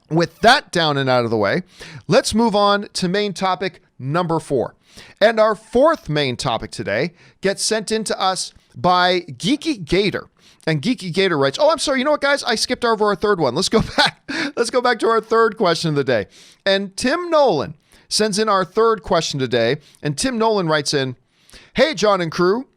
With that down and out of the way, let's move on to main topic number 4. And our fourth main topic today gets sent in to us by Geeky Gator. And Geeky Gator writes, oh, I'm sorry. You know what, guys? I skipped over our third one. Let's go back. Let's go back to our third question of the day. And Tim Nolan sends in our third question today. And Tim Nolan writes in, hey, John and crew.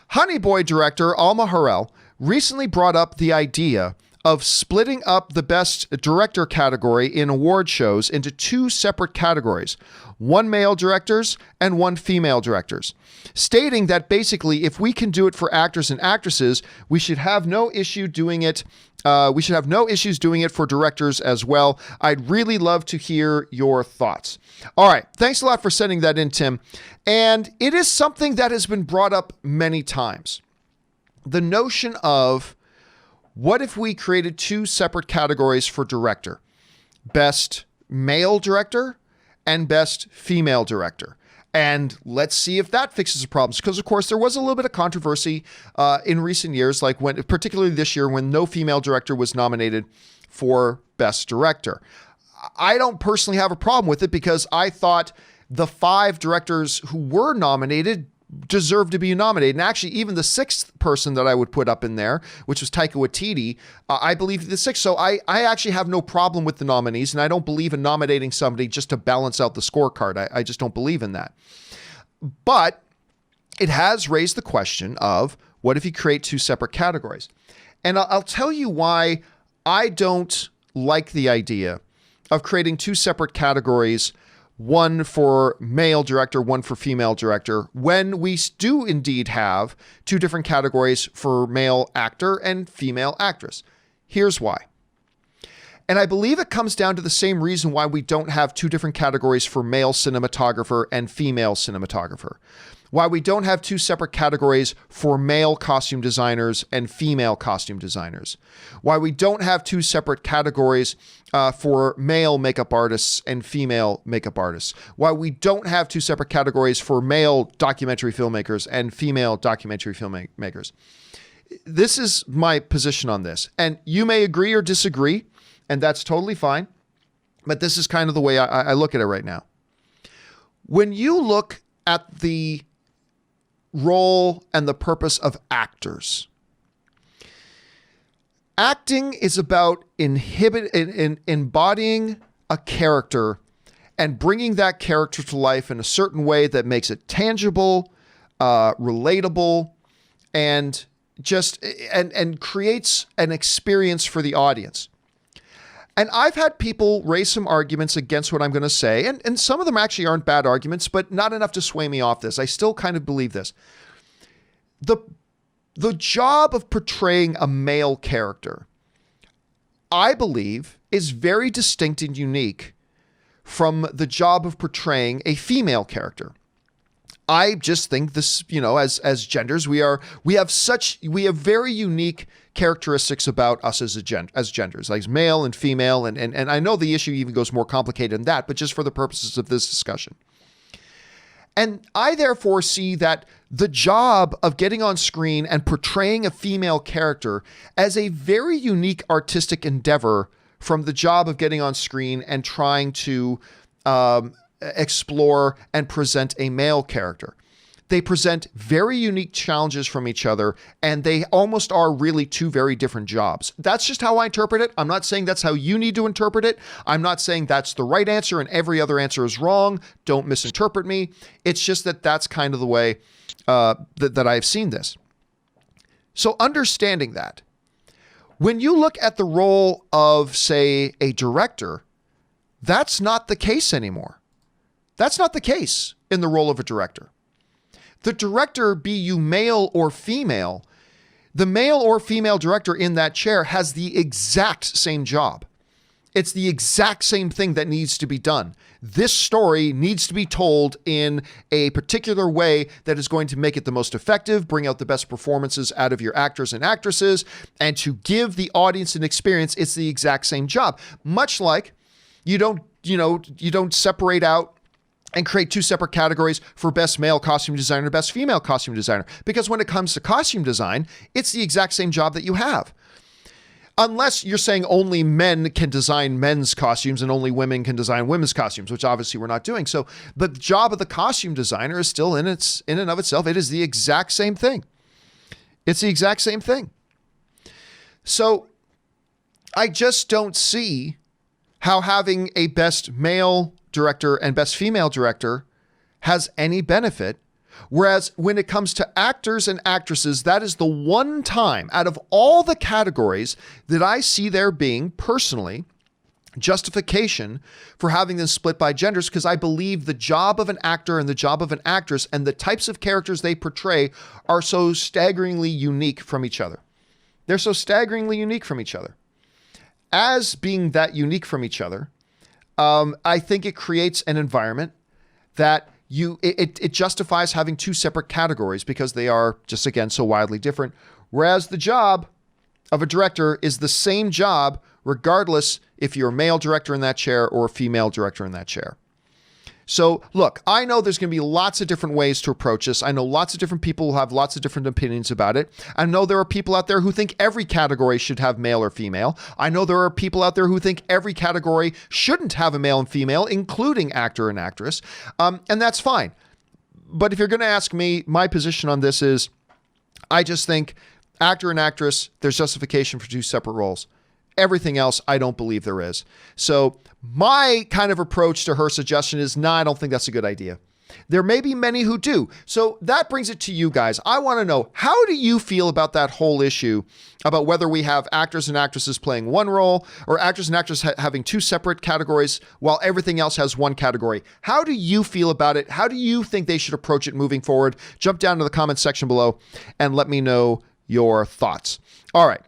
Honey Boy director Alma Har'el recently brought up the idea of splitting up the Best Director category in award shows into 2 separate categories, one male directors and one female directors, stating that basically if we can do it for actors and actresses, we should have no issue doing it. We should have no issues doing it for directors as well. I'd really love to hear your thoughts. All right. Thanks a lot for sending that in, Tim. And it is something that has been brought up many times. The notion of, what if we created 2 separate categories for director? Best male director and best female director. And let's see if that fixes the problems. Because, of course, there was a little bit of controversy in recent years, like when, particularly this year, when no female director was nominated for best director. I don't personally have a problem with it because I thought the 5 directors who were nominated deserve to be nominated. And actually, even the 6th person that I would put up in there, which was Taika Waititi, I believe the 6th. So I actually have no problem with the nominees, and I don't believe in nominating somebody just to balance out the scorecard. I just don't believe in that. But it has raised the question of, what if you create 2 separate categories? And I'll tell you why I don't like the idea of creating 2 separate categories, one for male director, one for female director, when we do indeed have 2 different categories for male actor and female actress. Here's why. And I believe it comes down to the same reason why we don't have 2 different categories for male cinematographer and female cinematographer. Why we don't have 2 separate categories for male costume designers and female costume designers. Why we don't have 2 separate categories for male makeup artists and female makeup artists. Why we don't have 2 separate categories for male documentary filmmakers and female documentary filmmakers. This is my position on this. And you may agree or disagree, and that's totally fine. But this is kind of the way I look at it right now. When you look at the role and the purpose of actors, acting is about embodying a character and bringing that character to life in a certain way that makes it tangible, relatable, and creates an experience for the audience. And I've had people raise some arguments against what I'm going to say, and some of them actually aren't bad arguments, but not enough to sway me off this. I still kind of believe this. The job of portraying a male character, I believe, is very distinct and unique from the job of portraying a female character. I just think this, as genders, we have very unique characteristics about us as genders, like male and female. And I know the issue even goes more complicated than that, but just for the purposes of this discussion. And I therefore see that the job of getting on screen and portraying a female character as a very unique artistic endeavor from the job of getting on screen and trying to explore and present a male character. They present very unique challenges from each other, and they almost are really 2 very different jobs. That's just how I interpret it. I'm not saying that's how you need to interpret it. I'm not saying that's the right answer and every other answer is wrong. Don't misinterpret me. It's just that that's kind of the way that I've seen this. So understanding that, when you look at the role of, say, a director, that's not the case anymore. That's not the case in the role of a director. The director, be you male or female, the male or female director in that chair has the exact same job. It's the exact same thing that needs to be done. This story needs to be told in a particular way that is going to make it the most effective, bring out the best performances out of your actors and actresses, and to give the audience an experience. It's the exact same job. Much like you don't separate out and create 2 separate categories for best male costume designer, best female costume designer. Because when it comes to costume design, it's the exact same job that you have. Unless you're saying only men can design men's costumes and only women can design women's costumes, which obviously we're not doing. So the job of the costume designer is still in and of itself. It is the exact same thing. It's the exact same thing. So I just don't see how having a best male director and best female director has any benefit. Whereas when it comes to actors and actresses, that is the one time out of all the categories that I see there being personally justification for having them split by genders, because I believe the job of an actor and the job of an actress and the types of characters they portray are so staggeringly unique from each other. They're so staggeringly unique from each other. As being that unique from each other, I think it creates an environment that it justifies having two separate categories because they are just, again, so wildly different. Whereas the job of a director is the same job regardless if you're a male director in that chair or a female director in that chair. So look, I know there's going to be lots of different ways to approach this. I know lots of different people who have lots of different opinions about it. I know there are people out there who think every category should have male or female. I know there are people out there who think every category shouldn't have a male and female, including actor and actress. And that's fine. But if you're going to ask me, my position on this is, I just think actor and actress, there's justification for two separate roles. Everything else, I don't believe there is. So my kind of approach to her suggestion is, I don't think that's a good idea. There may be many who do. So that brings it to you guys. I want to know, how do you feel about that whole issue about whether we have actors and actresses playing one role or actors and actresses having two separate categories while everything else has one category? How do you feel about it? How do you think they should approach it moving forward? Jump down to the comments section below and let me know your thoughts. All right.